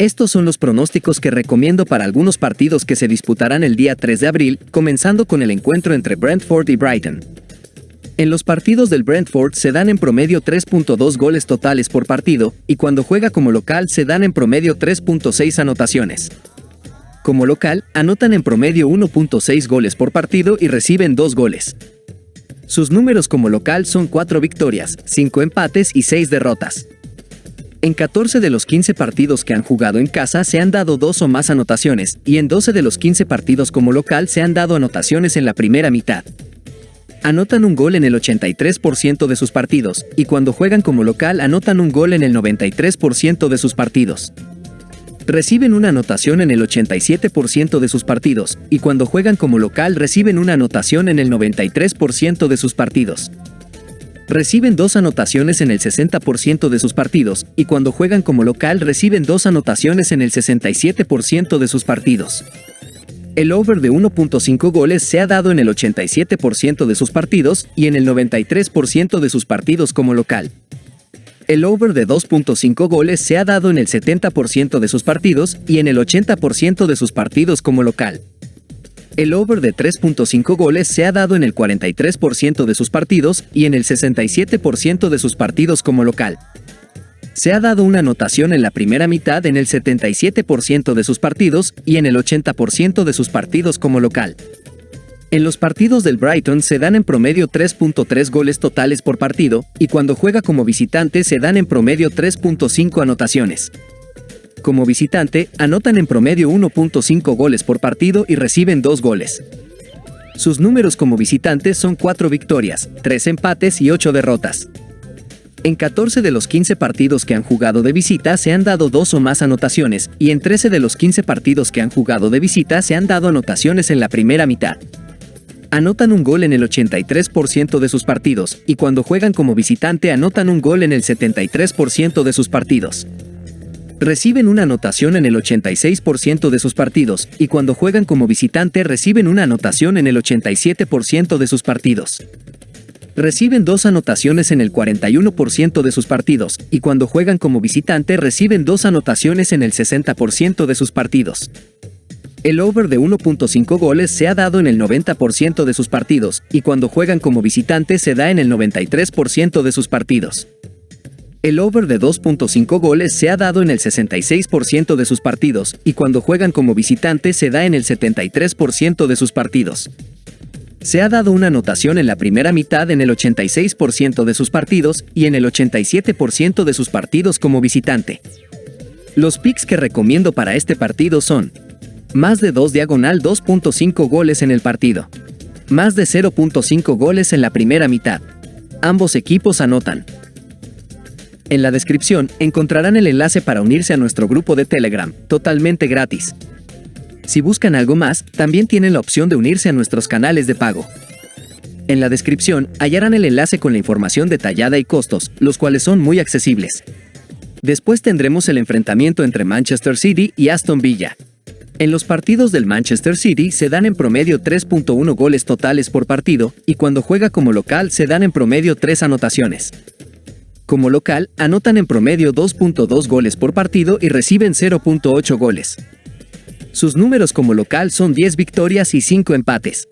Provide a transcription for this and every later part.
Estos son los pronósticos que recomiendo para algunos partidos que se disputarán el día 3 de abril, comenzando con el encuentro entre Brentford y Brighton. En los partidos del Brentford se dan en promedio 3.2 goles totales por partido, y cuando juega como local se dan en promedio 3.6 anotaciones. Como local, anotan en promedio 1.6 goles por partido y reciben 2 goles. Sus números como local son 4 victorias, 5 empates y 6 derrotas. En 14 de los 15 partidos que han jugado en casa se han dado 2 o más anotaciones, y en 12 de los 15 partidos como local se han dado anotaciones en la primera mitad. Anotan un gol en el 83% de sus partidos, y cuando juegan como local anotan un gol en el 93% de sus partidos. Reciben una anotación en el 87% de sus partidos, y cuando juegan como local reciben una anotación en el 93% de sus partidos. Reciben 2 anotaciones en el 60% de sus partidos, y cuando juegan como local reciben 2 anotaciones en el 67% de sus partidos. El over de 1.5 goles se ha dado en el 87% de sus partidos y en el 93% de sus partidos como local. El over de 2.5 goles se ha dado en el 70% de sus partidos y en el 80% de sus partidos como local. El over de 3.5 goles se ha dado en el 43% de sus partidos y en el 67% de sus partidos como local. Se ha dado una anotación en la primera mitad en el 77% de sus partidos y en el 80% de sus partidos como local. En los partidos del Brighton se dan en promedio 3.3 goles totales por partido, y cuando juega como visitante se dan en promedio 3.5 anotaciones. Como visitante, anotan en promedio 1.5 goles por partido y reciben 2 goles. Sus números como visitantes son 4 victorias, 3 empates y 8 derrotas. En 14 de los 15 partidos que han jugado de visita se han dado 2 o más anotaciones, y en 13 de los 15 partidos que han jugado de visita se han dado anotaciones en la primera mitad. Anotan un gol en el 83% de sus partidos, y cuando juegan como visitante anotan un gol en el 73% de sus partidos. Reciben una anotación en el 86% de sus partidos, y cuando juegan como visitante reciben una anotación en el 87% de sus partidos. Reciben 2 anotaciones en el 41% de sus partidos, y cuando juegan como visitante reciben 2 anotaciones en el 60% de sus partidos. El over de 1.5 goles se ha dado en el 90% de sus partidos, y cuando juegan como visitante se da en el 93% de sus partidos. El over de 2.5 goles se ha dado en el 66% de sus partidos, y cuando juegan como visitante se da en el 73% de sus partidos. Se ha dado una anotación en la primera mitad en el 86% de sus partidos y en el 87% de sus partidos como visitante. Los picks que recomiendo para este partido son: más de 2/2.5 goles en el partido. Más de 0.5 goles en la primera mitad. Ambos equipos anotan. En la descripción encontrarán el enlace para unirse a nuestro grupo de Telegram, totalmente gratis. Si buscan algo más, también tienen la opción de unirse a nuestros canales de pago. En la descripción hallarán el enlace con la información detallada y costos, los cuales son muy accesibles. Después tendremos el enfrentamiento entre Manchester City y Aston Villa. En los partidos del Manchester City se dan en promedio 3.1 goles totales por partido, y cuando juega como local se dan en promedio 3 anotaciones. Como local, anotan en promedio 2.2 goles por partido y reciben 0.8 goles. Sus números como local son 10 victorias y 5 empates.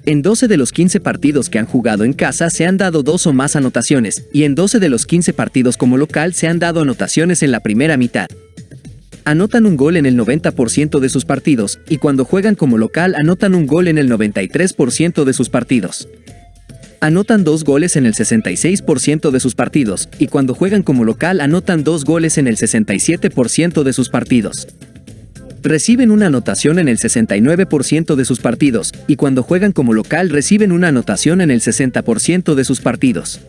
En 12 de los 15 partidos que han jugado en casa se han dado 2 o más anotaciones, y en 12 de los 15 partidos como local se han dado anotaciones en la primera mitad. Anotan un gol en el 90% de sus partidos, y cuando juegan como local anotan un gol en el 93% de sus partidos. Anotan 2 goles en el 66% de sus partidos, y cuando juegan como local anotan 2 goles en el 67% de sus partidos. Reciben una anotación en el 69% de sus partidos, y cuando juegan como local reciben una anotación en el 60% de sus partidos.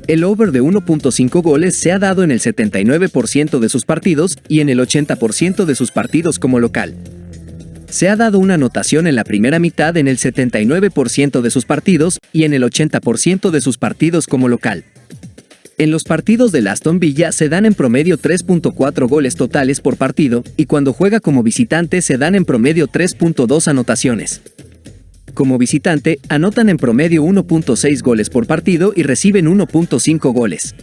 El over de 1.5 goles se ha dado en el 79% de sus partidos y en el 80% de sus partidos como local. Se ha dado una anotación en la primera mitad en el 79% de sus partidos y en el 80% de sus partidos como local. En los partidos del Aston Villa se dan en promedio 3.4 goles totales por partido, y cuando juega como visitante se dan en promedio 3.2 anotaciones. Como visitante, anotan en promedio 1.6 goles por partido y reciben 1.5 goles.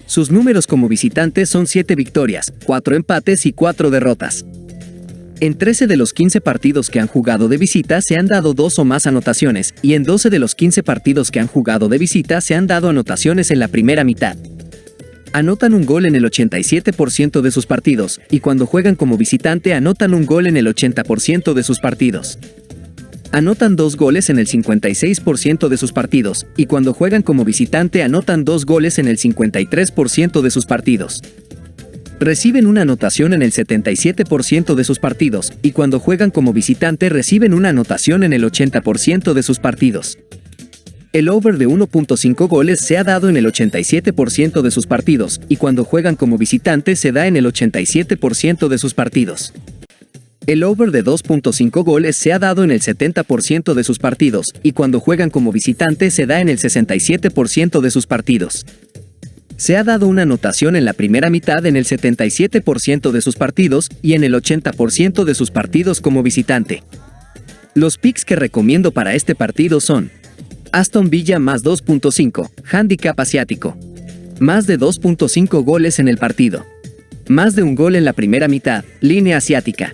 Sus números como visitante son 7 victorias, 4 empates y 4 derrotas. En 13 de los 15 partidos que han jugado de visita se han dado 2 o más anotaciones, y en 12 de los 15 partidos que han jugado de visita se han dado anotaciones en la primera mitad. Anotan un gol en el 87% de sus partidos, y cuando juegan como visitante anotan un gol en el 80% de sus partidos. Anotan 2 goles en el 56% de sus partidos, y cuando juegan como visitante anotan 2 goles en el 53% de sus partidos. Reciben una anotación en el 77% de sus partidos, y cuando juegan como visitante reciben una anotación en el 80% de sus partidos. El over de 1.5 goles se ha dado en el 87% de sus partidos, y cuando juegan como visitante se da en el 87% de sus partidos. El over de 2.5 goles se ha dado en el 70% de sus partidos, y cuando juegan como visitante se da en el 67% de sus partidos. Se ha dado una anotación en la primera mitad en el 77% de sus partidos y en el 80% de sus partidos como visitante. Los picks que recomiendo para este partido son: Aston Villa más 2.5, handicap asiático. Más de 2.5 goles en el partido. Más de un gol en la primera mitad, línea asiática.